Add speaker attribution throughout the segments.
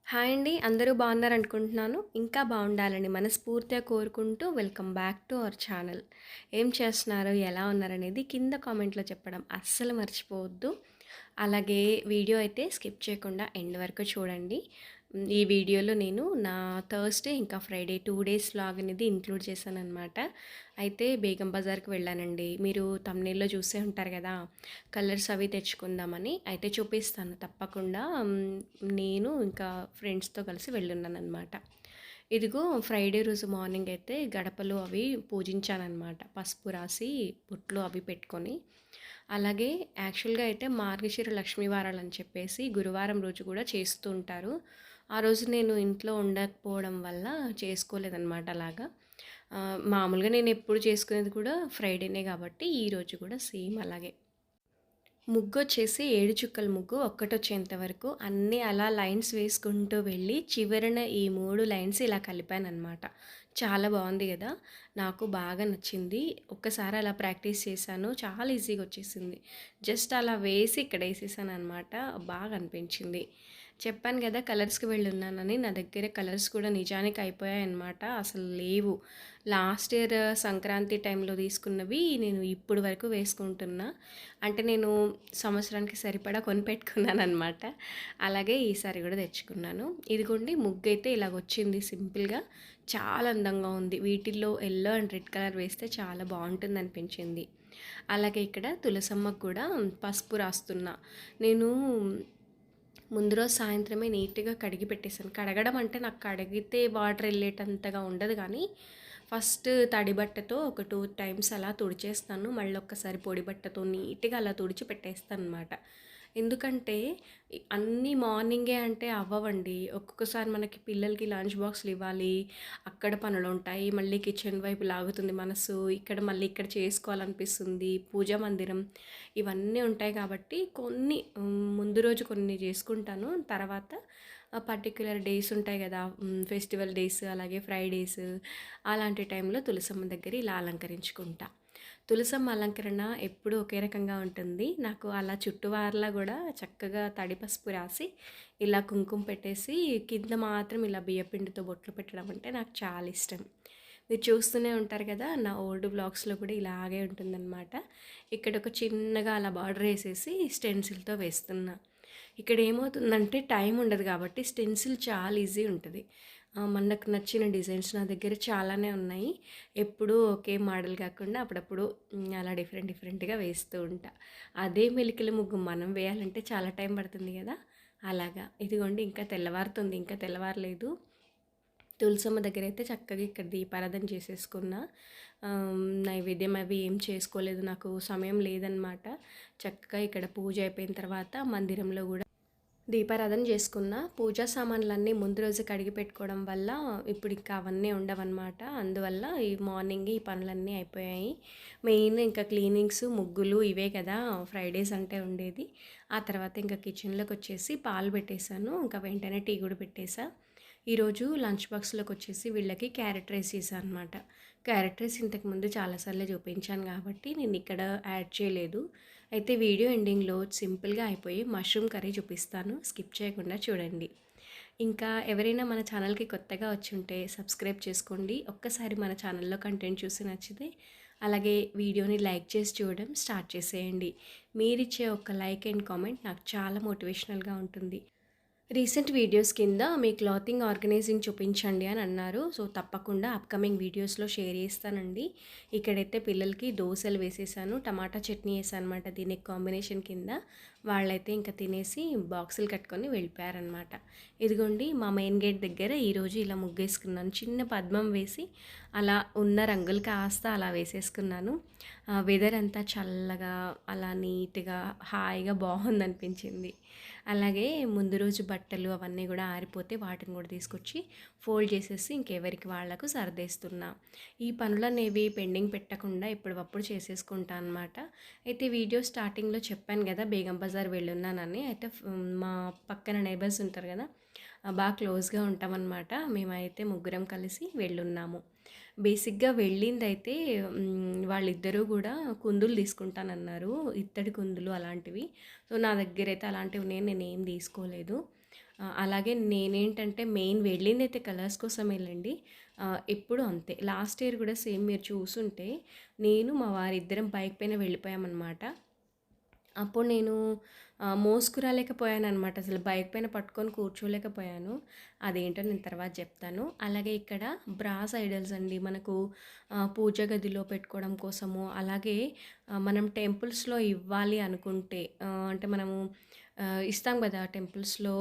Speaker 1: Hi అండి. అందరూ బాగున్నారనుకుంటున్నాను. ఇంకా బాగుండాలని మనస్ఫూర్తిగా కోరుకుంటూ welcome back to our channel. ఏం చేస్తున్నారు? ఎలా ఉన్నారనేది కింద కామెంట్‌లో చెప్పడం అస్సలు మర్చిపోవద్దు. అలాగే వీడియో అయితే స్కిప్ చేయకుండా ఎండ్ వరకు చూడండి. ఈ వీడియోలో నేను నా థర్స్‌డే ఇంకా ఫ్రైడే 2 డేస్ వ్లాగ్ అనేది ఇంక్లూడ్ చేశాననమాట. అయితే బేగం బజార్‌కి వెళ్ళానండి. మీరు థంబ్‌నెయిల్‌లో చూసే ఉంటారు కదా! కలర్స్ అవి తెచ్చుకుందామని. అయితే చూపిస్తాను తప్పకుండా. నేను ఇంకా ఫ్రెండ్స్‌తో కలిసి వెళ్ళున్నాననమాట. ఇదిగో ఫ్రైడే రోజు మార్నింగ్ అయితే గడపలు అవి పూజించాననమాట. పసుపు రాసి బొట్లు అవి పెట్టుకొని. అలాగే యాక్చువల్‌గా అయితే మార్గశిర లక్ష్మీ వారాలని చెప్పేసి గురువారం రోజు కూడా చేస్తూ ఉంటారు. ఆ రోజు నేను ఇంట్లో ఉండకపోవడం వల్ల చేసుకోలేదనమాట అలాగా. మామూలుగా నేను ఎప్పుడు చేసుకునేది కూడా ఫ్రైడేనే కాబట్టి ఈరోజు కూడా సేమ్ అలాగే. ముగ్గొచ్చేసి 7 చుక్కల ముగ్గు ఒక్కటొచ్చేంత వరకు అన్నీ అలా లైన్స్ వేసుకుంటూ వెళ్ళి చివరన ఈ 3 లైన్స్ ఇలా కలిపాననమాట. చాలా బాగుంది గదా! నాకు బాగా నచ్చింది. ఒక్కసారి అలా ప్రాక్టీస్ చేశాను. చాలా ఈజీగా వచ్చేసింది. జస్ట్ అలా వేసి ఇక్కడ ఏసేసాననమాట. బాగా అనిపించింది. చెప్పాను గదా! కలర్స్‌కి వెళ్ళున్నానని. నా దగ్గర కలర్స్ కూడా నిజానికి అయిపోయాయన్నమాట. అసలు లేవు. లాస్ట్ ఇయర్ సంక్రాంతి టైంలో తీసుకున్నవి నేను ఇప్పుడు వరకు వేసుకుంటున్నా. అంటే నేను సంవత్సరానికి సరిపడా కొనిపెట్టుకున్నాననమాట. అలాగే ఈసారి కూడా తెచ్చుకున్నాను. ఇదిగోండి ముగ్గైతే ఇలాగొచ్చింది సింపుల్‌గా. చాలా అందంగా ఉంది. వీటిల్లో యెల్లో అండ్ రెడ్ కలర్ వేస్తే చాలా బాగుంటుందనిపించింది. అలాగే ఇక్కడ తులసమ్మకు కూడా పసుపు రాస్తున్నా. నేను ముందు రోజు సాయంత్రమే నీట్‌గా కడిగి పెట్టేసాను. కడగడం అంటే నాకు కడిగితే వాటర్ ఎళ్ళేటంతగా ఉండదు గానీ, ఫస్ట్ తడి బట్టతో ఒక 2 టైమ్స్ అలా తుడిచేస్తాను. మళ్ళీ ఒక్కసారి పొడి బట్టతో నీట్‌గా అలా తుడిచి పెట్టేస్తాననమాట. ఎందుకంటే అన్నీ మార్నింగే అంటే అవ్వవండి. ఒక్కొక్కసారి మనకి పిల్లలకి లంచ్ బాక్స్‌లు ఇవ్వాలి. అక్కడ పనులుంటాయి. మళ్ళీ కిచెన్ వైపు లాగుతుంది మనసు. ఇక్కడ మళ్ళీ ఇక్కడ చేసుకోవాలనిపిస్తుంది. పూజా మందిరం ఇవన్నీ ఉంటాయి కాబట్టి కొన్ని ముందు రోజు కొన్ని చేసుకుంటాను. తర్వాత పర్టిక్యులర్ డేస్ ఉంటాయి కదా! ఫెస్టివల్ డేస్ అలాగే ఫ్రైడేస్ అలాంటి టైంలో తులసమ్మ దగ్గర ఇలా అలంకరించుకుంటా. తులసమ్మ అలంకరణ ఎప్పుడూ ఒకే రకంగా ఉంటుంది. నాకు అలా చుట్టువారలా కూడా చక్కగా తడి పసుపు రాసి ఇలా కుంకుమ పెట్టేసి కింద మాత్రం ఇలా బియ్యపిండితో బొట్లు పెట్టడం అంటే నాకు చాలా ఇష్టం. మీరు చూస్తూనే ఉంటారు కదా! నా ఓల్డ్ వ్లాగ్స్‌లో కూడా ఇలాగే ఉంటుందన్నమాట. ఇక్కడ ఒక చిన్నగా అలా బార్డర్ ఏసేసి స్టెన్సిల్‌తో వేస్తున్నా. ఇక్కడ ఏమవుతుందంటే టైం ఉండదు కాబట్టి స్టెన్సిల్ చాలా ఈజీ ఉంటది. మనకు నచ్చిన డిజైన్స్ నా దగ్గర చాలానే ఉన్నాయి. ఎప్పుడూ ఒకే మోడల్ కాకుండా అప్పుడప్పుడు అలా డిఫరెంట్ డిఫరెంట్‌గా వేస్తూ ఉంటా. అదే మెలికల ముగ్గు మనం వేయాలంటే చాలా టైం పడుతుంది కదా! అలాగా. ఇదిగోండి ఇంకా తెల్లవారుతుంది. ఇంకా తెల్లవారలేదు. తులసమ్మ దగ్గరైతే చక్కగా ఇక్కడ దీపారాధన చేసేసుకున్నా. నైవేద్యం అవి ఏం చేసుకోలేదు. నాకు సమయం లేదనమాట. చక్కగా ఇక్కడ పూజ అయిపోయిన తర్వాత మందిరంలో గూడా దీపారాధన చేసుకున్న. పూజా సామాన్లన్నీ ముందు రోజు కడిగి పెట్టుకోవడం వల్ల ఇప్పుడు ఇంకా అవన్నీ ఉండవన్నమాట. అందువల్ల ఈ మార్నింగ్ ఈ పనులన్నీ అయిపోయాయి. మెయిన్ ఇంకా క్లీనింగ్స్, ముగ్గులు ఇవే కదా ఫ్రైడేస్ అంటే ఉండేది. ఆ తర్వాత ఇంకా కిచెన్లోకి వచ్చేసి పాలు పెట్టేశాను. ఇంకా వెంటనే టీ కూడా పెట్టేశా. ఈరోజు లంచ్ బాక్స్లోకి వచ్చేసి వీళ్ళకి క్యారెట్ రైస్ చేశాను అనమాట. క్యారెట్ రైస్ ఇంతకుముందు చాలాసార్లు చూపించాను కాబట్టి నేను ఇక్కడ యాడ్ చేయలేదు. అయితే వీడియో ఎండింగ్లో సింపుల్గా అయిపోయి మష్రూమ్ కర్రీ చూపిస్తాను. స్కిప్ చేయకుండా చూడండి. ఇంకా ఎవరైనా మన ఛానల్కి కొత్తగా వచ్చి ఉంటే సబ్స్క్రైబ్ చేసుకోండి. ఒక్కసారి మన ఛానల్లో కంటెంట్ చూసి నచ్చితే అలాగే వీడియోని లైక్ చేసి చూడడం స్టార్ట్ చేసేయండి. మీరిచ్చే ఒక లైక్ అండ్ కామెంట్ నాకు చాలా మోటివేషనల్గా ఉంటుంది. రీసెంట్ వీడియోస్ కింద మీ క్లాతింగ్ ఆర్గనైజింగ్ చూపించండి అని అన్నారు. సో తప్పకుండా అప్కమింగ్ వీడియోస్లో షేర్ చేస్తానండి. ఇక్కడైతే పిల్లలకి దోసలు వేసేసాను. టమాటా చట్నీ వేసాను అనమాట దీనికి కాంబినేషన్ కింద. వాళ్ళైతే ఇంకా తినేసి బాక్సులు కట్టుకొని వెళ్ళిపోయారనమాట. ఇదిగోండి మా మెయిన్ గేట్ దగ్గర ఈరోజు ఇలా ముగ్గేసుకున్నాను. చిన్న పద్మం వేసి అలా ఉన్న రంగులు కాస్త అలా వేసేసుకున్నాను. వెదర్ అంతా చల్లగా అలా నీట్గా హాయిగా బాగుందనిపించింది. అలాగే ముందు రోజు బట్టలు అవన్నీ కూడా ఆరిపోతే వాటిని కూడా తీసుకొచ్చి ఫోల్డ్ చేసేసి ఇంకెవరికి వాళ్ళకు సర్దేస్తున్నా. ఈ పనులనేవి పెండింగ్ పెట్టకుండా ఎప్పటికప్పుడు చేసేసుకుంటా అనమాట. అయితే వీడియో స్టార్టింగ్లో చెప్పాను కదా బేగం బజార్ వెళ్ళున్నానని. అయితే మా పక్కన నైబర్స్ ఉంటారు కదా, బాగా క్లోజ్గా ఉంటామన్నమాట. మేమైతే ముగ్గురం కలిసి వెళ్ళున్నాము. బేసిక్‌గా వెళ్ళిందైతే వాళ్ళిద్దరూ గూడా కుందులు తీసుకుంటానన్నారు. ఇత్తడి కుందులు అలాంటివి. సో, నా దగ్గరైతే అలాంటివి నేనేం తీసుకోలేదు. అలాగే నేనేంటంటే మెయిన్ వెళ్ళిందైతే కలర్స్ కోసమేలెండి. ఎప్పుడూ అంతే. లాస్ట్ ఇయర్ గూడా సేమ్ మీరు చూసుంటే, నేను మా వారిద్దరం బైక్ పైన వెళ్ళిపోయామనమాట. అప్పుడు నేను మోసుకురాలేకపోయాననమాట. అసలు బైక్ పైన పట్టుకొని కూర్చోలేకపోయాను. అదేంటో నేను తర్వాత చెప్తాను. అలాగే ఇక్కడ బ్రాస్ ఐడల్స్ అండి. మనకు పూజ గదిలో పెట్టుకోవడం కోసము, అలాగే మనం టెంపుల్స్‌లో ఇవ్వాలి అనుకుంటే అంటే మనము ఇస్తాం గదా! టెంపుల్స్‌లో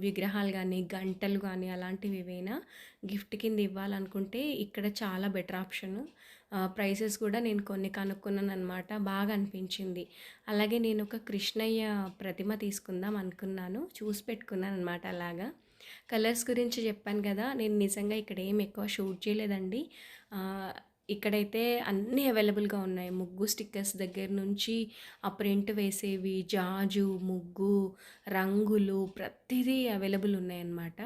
Speaker 1: విగ్రహాలు గానీ, గంటలు గానీ అలాంటివి ఏవైనా గిఫ్ట్ కింద ఇవ్వాలనుకుంటే ఇక్కడ చాలా బెటర్ ఆప్షను. ప్రైసెస్ కూడా నేను కొన్ని కనుక్కున్నాననమాట. బాగా అనిపించింది. అలాగే నేనొక కృష్ణయ్య ప్రతిమ తీసుకుందాం అనుకున్నాను. చూసి పెట్టుకున్నాననమాట అలాగా. కలర్స్ గురించి చెప్పాను గదా! నేను నిజంగా ఇక్కడ ఏమి ఎక్కువ షూట్ చేయలేదండి. ఆహ్, ఇక్కడైతే అన్నీ అవైలబుల్‌గా ఉన్నాయి. ముగ్గు స్టిక్కర్స్ దగ్గర నుంచి ఆ ప్రింట్ వేసేవి, జాజు, ముగ్గు, రంగులు ప్రతిదీ అవైలబుల్ ఉన్నాయన్నమాట.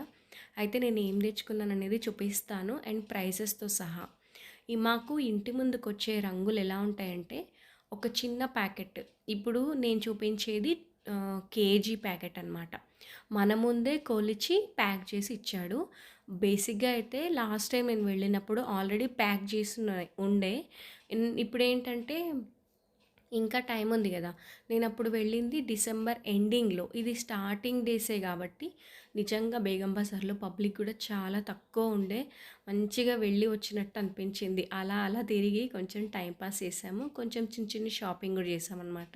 Speaker 1: అయితే నేను ఏం తెచ్చుకున్నాననేది చూపిస్తాను అండ్ ప్రైసెస్‌తో సహా. మాకు ఇంటి ముందుకొచ్చే రంగులు ఎలా ఉంటాయంటే, ఒక చిన్న ప్యాకెట్. ఇప్పుడు నేను చూపించేది కేజీ ప్యాకెట్ అనమాట. మన ముందే కొలిచి ప్యాక్ చేసి ఇచ్చాడు. బేసిక్‌గా అయితే లాస్ట్ టైం నేను వెళ్ళినప్పుడు ఆల్రెడీ ప్యాక్ చేసున్నాయి ఉండే. ఇప్పుడేంటంటే ఇంకా టైం ఉంది గదా! నేనప్పుడు వెళ్ళింది డిసెంబర్ ఎండింగ్‌లో. ఇది స్టార్టింగ్ డేసే గాబట్టి నిజంగా బేగం బజార్‌లో పబ్లిక్ గూడా చాలా తక్కువ ఉండే. మంచిగా వెళ్ళి వచ్చినట్టు అనిపించింది. అలా అలా తిరిగి కొంచెం టైమ్ పాస్ చేశాము. కొంచెం చిన్న చిన్న షాపింగ్ గూడా చేశామనమాట.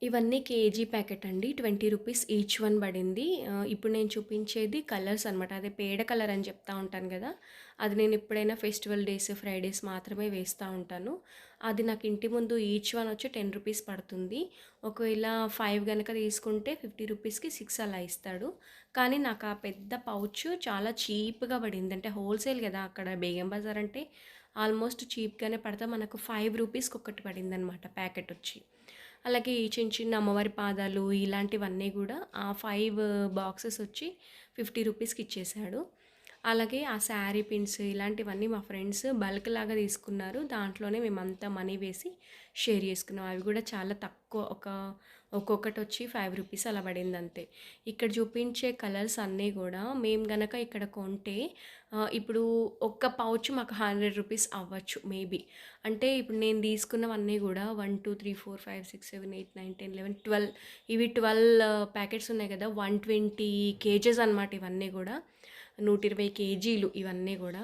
Speaker 1: ఇవన్నీ కేజీ ప్యాకెట్ అండి. ₹20 ఈచ్ వన్ పడింది. ఇప్పుడు నేను చూపించేది కలర్స్ అనమాట. అదే పేడ కలర్ అని చెప్తా ఉంటాను గదా! అది నేను ఎప్పుడైనా ఫెస్టివల్ డేస్, ఫ్రైడేస్ మాత్రమే వేస్తా ఉంటాను. అది నాకు ఇంటి ముందు ఈచ్ వన్ వచ్చి ₹10 పడుతుంది. ఒకవేళ 5 గనక తీసుకుంటే ₹50కి 6 అలా ఇస్తాడు. కానీ నాకు ఆ పెద్ద పౌచ్ చాలా చీప్‌గా పడింది. అంటే హోల్‌సేల్ గదా! అక్కడ బేగం బజార్ అంటే ఆల్మోస్ట్ చీప్‌గానే పడతా మనకు ₹5కి ఒకటి పడిందనమాట ప్యాకెట్ వచ్చి. అలాగే ఈ చిన్న చిన్న అమ్మవారి పాదాలు ఇలాంటివన్నీ గూడా ఆ 5 బాక్సెస్ వచ్చి ₹50కి ఇచ్చేశాడు. అలాగే ఆ శారీ పిన్స్ ఇలాంటివన్నీ మా ఫ్రెండ్స్ బల్క్ లాగా తీసుకున్నారు. దాంట్లోనే మేమంతా మనీ వేసి షేర్ చేసుకున్నాం. అవి గూడా చాలా తక్కువ ఒక్కొక్కటొచ్చి ₹5 అలా పడిందంతే. ఇక్కడ చూపించే కలర్స్ అన్నీ గూడా మేము గనక ఇక్కడ కొంటే ఇప్పుడు ఒక్క పౌచ్ మాకు ₹100 అవ్వచ్చు మేబీ. అంటే ఇప్పుడు నేను తీసుకున్నవన్నీ గూడా 1, 2, 3, 4, 5, 6, 7, 8, 9, 10, 11, 12 ఇవి 12 ప్యాకెట్స్ ఉన్నాయి గదా! 120 కేజెస్ అనమాట ఇవన్నీ గూడా. 120 కేజీలు ఇవన్నీ గూడా.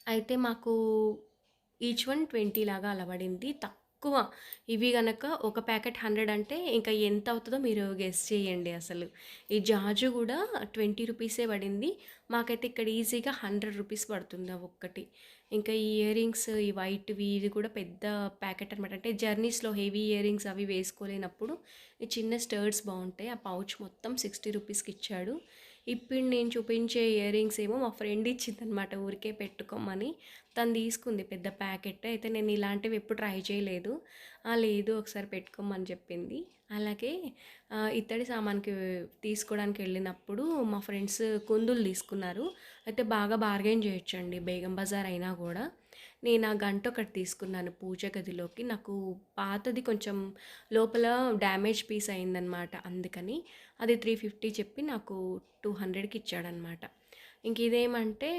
Speaker 1: అయితే మాకు ఈచ్ వన్ 20 లాగా అలా పడింది. తక్కువ. ఇవి గనక ఒక ప్యాకెట్ 100 అంటే ఇంకా ఎంత అవుతదో మీరు గెస్ చేయండి అసలు. ఈ జాజు గూడా ₹20 పడింది. మాకైతే ఇక్కడ ఈజీగా ₹100 పడుతుంది ఆ ఒక్కటి. ఇంకా ఈ ఇయర్ రింగ్స్ ఈ వైట్‌వి ఇది కూడా పెద్ద ప్యాకెట్ అనమాట. అంటే జర్నీస్‌లో హెవీ ఇయర్ రింగ్స్ అవి వేసుకోలేనప్పుడు ఈ చిన్న స్టడ్స్ బావుంటాయి. ఆ పౌచ్ మొత్తం ₹60కి ఇచ్చాడు. ఇప్పుడు నేను చూపించే ఇయర్ రింగ్స్ ఏమో మా ఫ్రెండ్ ఇచ్చిందనమాట ఊరికే పెట్టుకోమని. తను తీసుకుంది పెద్ద ప్యాకెట్. అయితే నేను ఇలాంటివి ఎప్పుడు ట్రై చేయలేదు. లేదు ఒకసారి పెట్టుకోమని చెప్పింది. అలాగే ఇత్తడి సామాన్‌కి తీసుకోవడానికి వెళ్ళినప్పుడు మా ఫ్రెండ్స్ కుందులు తీసుకున్నారు. అయితే బాగా బార్గెయిన్ చేయొచ్చండి బేగం బజార్ అయినా గూడా. నేను ఆ గంట ఒకటి తీసుకున్నాను పూజ గదిలోకి. నాకు పాతది కొంచెం లోపల డ్యామేజ్ పీస్ అయిందనమాట. అందుకని అది 350 చెప్పి నాకు 200కి ఇచ్చాడనమాట. ఇంక ఇదేమంటే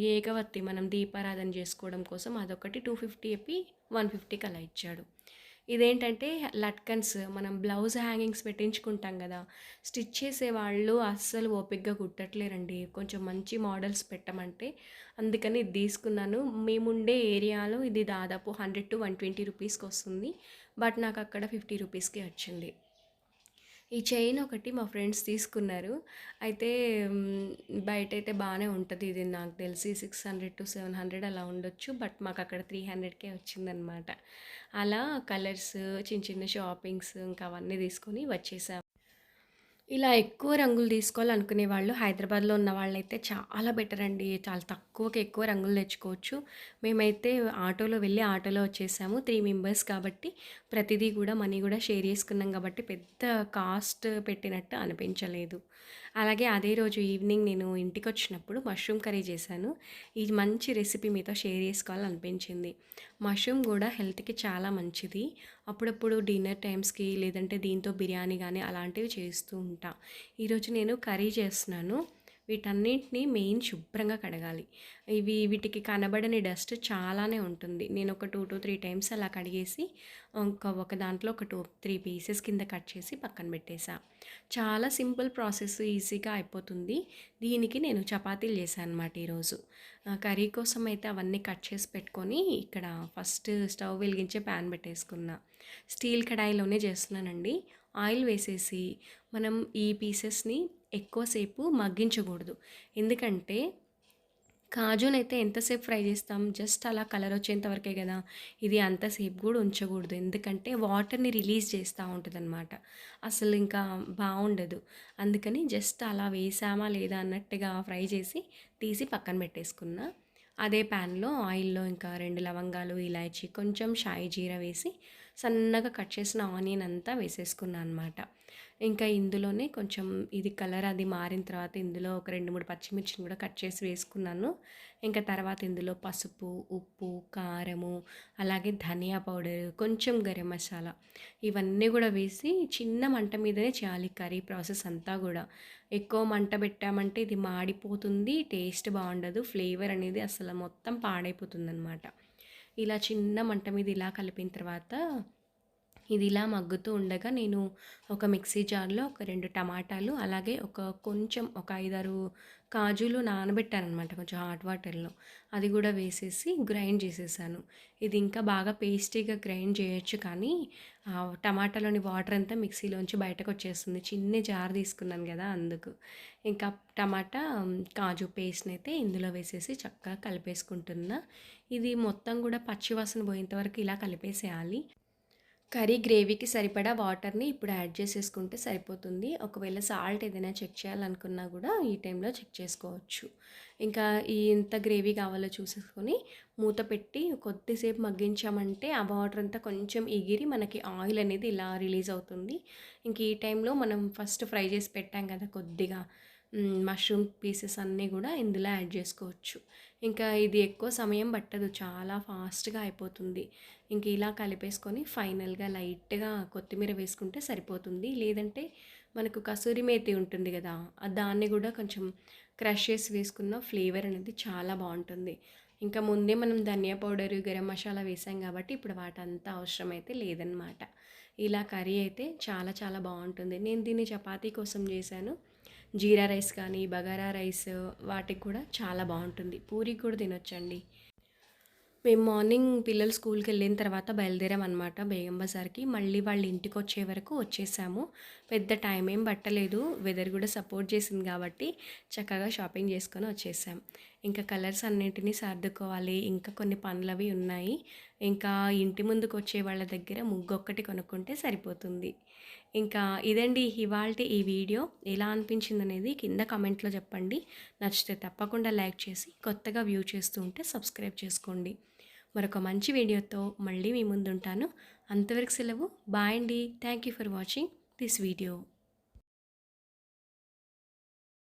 Speaker 1: ఏకవత్తి మనం దీపారాధన చేసుకోవడం కోసం అదొకటి 250 చెప్పి 150కి అలా ఇచ్చాడు. ఇదేంటంటే లట్కన్స్ మనం బ్లౌజ్ హ్యాంగింగ్స్ పెట్టించుకుంటాం కదా! స్టిచ్ చేసేవాళ్ళు అస్సలు ఓపికగా కుట్టట్లేరండి. కొంచెం మంచి మోడల్స్ పెట్టమంటే. అందుకని ఇది తీసుకున్నాను. మేముండే ఏరియాలో ఇది దాదాపు 100-120 రూపీస్‌కొస్తుంది. బట్ నాకు అక్కడ 50 రూపీస్‌కే వచ్చింది. ఈ చైన్ ఒకటి మా ఫ్రెండ్స్ తీసుకున్నారు. అయితే బయటైతే బానే ఉంటది. ఇది నాకు తెలిసి 600-700 అలా ఉండొచ్చు. బట్ మాకక్కడ 300కే వచ్చిందనమాట. అలా కలర్స్, చిన్న చిన్న షాపింగ్స్ ఇంకా అవన్నీ తీసుకొని వచ్చేసాం. ఇలా ఎక్కువ రంగులు తీసుకోవాలనుకునే వాళ్ళు హైదరాబాద్‌లో ఉన్న వాళ్ళైతే చాలా బెటర్ అండి. చాలా తక్కువకి ఎక్కువ రంగులు తెచ్చుకోవచ్చు. మేమైతే ఆటోలో వెళ్ళి ఆటోలో వచ్చేసాము. 3 మెంబర్స్ కాబట్టి ప్రతిదీ కూడా మనీ కూడా షేర్ చేసుకున్నాం కాబట్టి పెద్ద కాస్ట్ పెట్టినట్టు అనిపించలేదు. అలాగే అదే రోజు ఈవినింగ్ నేను ఇంటికొచ్చినప్పుడు మష్రూమ్ కర్రీ చేశాను. ఈ మంచి రెసిపీ మీతో షేర్ చేసుకోవాలనిపించింది. మష్రూమ్ గూడా హెల్త్‌కి చాలా మంచిది. అప్పుడప్పుడు డిన్నర్ టైమ్స్‌కి లేదంటే దీంతో బిర్యానీ గానీ అలాంటివి చేస్తూ ఉంటా. ఈరోజు నేను కర్రీ చేస్తున్నాను. వీటన్నిటిని మెయిన్ శుభ్రంగా కడగాలి. వీటికి కనబడని డస్ట్ చాలానే ఉంటుంది. నేను ఒక 2-3 టైమ్స్ అలా కడిగేసి ఒక దాంట్లో ఒక 3 పీసెస్ కింద కట్ చేసి పక్కన పెట్టేసా. చాలా సింపుల్ ప్రాసెస్ ఈజీగా అయిపోతుంది. దీనికి నేను చపాతీలు చేశాననమాట ఈరోజు. కర్రీ కోసం అయితే అవన్నీ కట్ చేసి పెట్టుకొని ఇక్కడ ఫస్ట్ స్టవ్ వెలిగించి ప్యాన్ పెట్టేసుకున్నా. స్టీల్ కడాయిలోనే చేస్తున్నానండి. ఆయిల్ వేసేసి మనం ఈ పీసెస్ని ఎక్కువసేపు మగ్గించకూడదు. ఎందుకంటే కాజునైతే ఎంతసేపు ఫ్రై చేస్తాం, జస్ట్ అలా కలర్ వచ్చేంత వరకే కదా. ఇది అంతసేపు కూడా ఉంచకూడదు. ఎందుకంటే వాటర్ని రిలీజ్ చేస్తూ ఉంటుందన్నమాట. అసలు ఇంకా బాగుండదు. అందుకని జస్ట్ అలా వేసామా లేదా అన్నట్టుగా ఫ్రై చేసి తీసి పక్కన పెట్టేసుకున్నా. అదే ప్యాన్లో ఆయిల్లో ఇంకా 2 లవంగాలు, ఇలాచీ, కొంచెం షాయి జీరా వేసి సన్నగా కట్ చేసిన ఆనియన్ అంతా వేసేసుకున్నా అనమాట. ఇంకా ఇందులోనే కొంచెం ఇది కలర్ అది మారిన తర్వాత ఇందులో ఒక 2-3 పచ్చిమిర్చిని కూడా కట్ చేసి వేసుకున్నాను. ఇంకా తర్వాత ఇందులో పసుపు, ఉప్పు, కారము, అలాగే ధనియా పౌడర్, కొంచెం గరం మసాలా ఇవన్నీ కూడా వేసి చిన్న మంట మీదనే చేయాలి కర్రీ ప్రాసెస్ అంతా కూడా. ఎక్కువ మంట పెట్టామంటే ఇది మాడిపోతుంది, టేస్ట్ బాగుండదు, ఫ్లేవర్ అనేది అసలు మొత్తం పాడైపోతుందన్నమాట. ఇలా చిన్న మంట మీద ఇలా కలిపిన తర్వాత ఇది ఇలా మగ్గుతూ ఉండగా నేను ఒక మిక్సీ జార్లో ఒక 2 టమాటాలు, అలాగే కొంచెం ఒక 5-6 కాజులు నానబెట్టాననమాట కొంచెం హాట్ వాటర్లో. అది కూడా వేసేసి గ్రైండ్ చేసేసాను. ఇది ఇంకా బాగా పేస్టీగా గ్రైండ్ చేయొచ్చు, కానీ టమాటాలోని వాటర్ అంతా మిక్సీలోంచి బయటకు వచ్చేస్తుంది. చిన్న జార్ తీసుకున్నాను కదా అందుకు. ఇంకా టమాటా కాజు పేస్ట్ని అయితే ఇందులో వేసేసి చక్కగా కలిపేసుకుంటున్నా. ఇది మొత్తం కూడా పచ్చివాసన పోయేంత వరకు ఇలా కలిపేసేయాలి. కర్రీ గ్రేవీకి సరిపడా వాటర్ని ఇప్పుడు యాడ్ చేసేసుకుంటే సరిపోతుంది. ఒకవేళ సాల్ట్ ఏదైనా చెక్ చేయాలనుకున్నా కూడా ఈ టైంలో చెక్ చేసుకోవచ్చు. ఇంకా ఎంత గ్రేవీ కావాలో చూసేసుకొని మూత పెట్టి కొద్దిసేపు మగ్గించామంటే ఆ వాటర్ అంతా కొంచెం ఎగిరి మనకి ఆయిల్ అనేది ఇలా రిలీజ్ అవుతుంది. ఇంక ఈ టైంలో మనం ఫస్ట్ ఫ్రై చేసి పెట్టాం కదా కొద్దిగా మష్రూమ్ పీసెస్ అన్నీ కూడా ఇందులో యాడ్ చేసుకోవచ్చు. ఇంకా ఇది ఎక్కువ సమయం పట్టదు, చాలా ఫాస్ట్గా అయిపోతుంది. ఇంక ఇలా కలిపేసుకొని ఫైనల్గా లైట్గా కొత్తిమీర వేసుకుంటే సరిపోతుంది. లేదంటే మనకు కసూరి మేతి ఉంటుంది కదా, దాన్ని కూడా కొంచెం క్రష్ చేసి వేసుకున్న ఫ్లేవర్ అనేది చాలా బాగుంటుంది. ఇంకా ముందే మనం ధనియా పౌడరు, గరం మసాలా వేసాం కాబట్టి ఇప్పుడు వాటంతా అవసరం అయితే లేదనమాట. ఇలా కర్రీ అయితే చాలా చాలా బాగుంటుంది. నేను దీన్ని చపాతీ కోసం చేశాను. జీరా రైస్ కానీ, బగారా రైస్ వాటికి కూడా చాలా బాగుంటుంది. పూరికి కూడా తినొచ్చండి. మేము మార్నింగ్ పిల్లలు స్కూల్కి వెళ్ళిన తర్వాత బయలుదేరామన్నమాట బేగం బజార్కి. మళ్ళీ వాళ్ళ ఇంటికి వచ్చే వరకు వచ్చేసాము. పెద్ద టైం ఏం పట్టలేదు, వెదర్ కూడా సపోర్ట్ చేసింది కాబట్టి చక్కగా షాపింగ్ చేసుకొని వచ్చేసాం. ఇంకా కలర్స్ అన్నింటినీ సర్దుకోవాలి, ఇంకా కొన్ని పనులవి ఉన్నాయి. ఇంకా ఇంటి ముందుకు వచ్చే వాళ్ళ దగ్గర ముగ్గొక్కటి కొనుక్కుంటే సరిపోతుంది. ఇంకా ఇదండి ఇవాల్టి ఈ వీడియో. ఎలా అనిపించింది అనేది కింద కామెంట్లో చెప్పండి. నచ్చితే తప్పకుండా లైక్ చేసి కొత్తగా వ్యూ చేస్తూ ఉంటే సబ్స్క్రైబ్ చేసుకోండి. మరొక మంచి వీడియోతో మళ్ళీ మీ ముందుంటాను. అంతవరకు సెలవు. బాయ్ అండి. Thank you for watching this video.